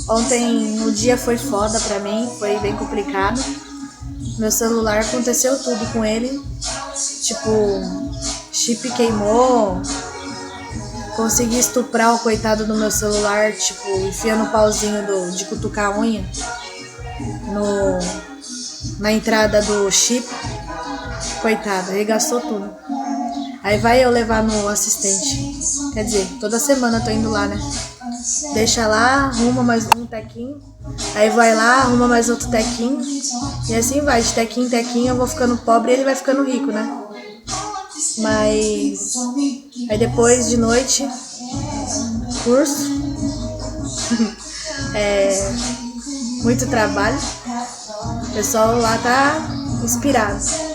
Ontem o dia foi foda pra mim, foi bem complicado. Meu celular aconteceu tudo com ele. Tipo, chip queimou. Consegui estuprar o coitado do meu celular, tipo, enfiando o pauzinho de cutucar a unha na entrada do chip. Coitado, arregaçou tudo. Aí vai eu levar no assistente. Quer dizer, toda semana eu tô indo lá, né? Deixa lá, arruma mais um tequinho. Aí vai lá, arruma mais outro tequinho. E assim vai, de tequinho em tequinho eu vou ficando pobre e ele vai ficando rico, né? Mas aí depois de noite, curso, muito trabalho. O pessoal lá tá inspirado.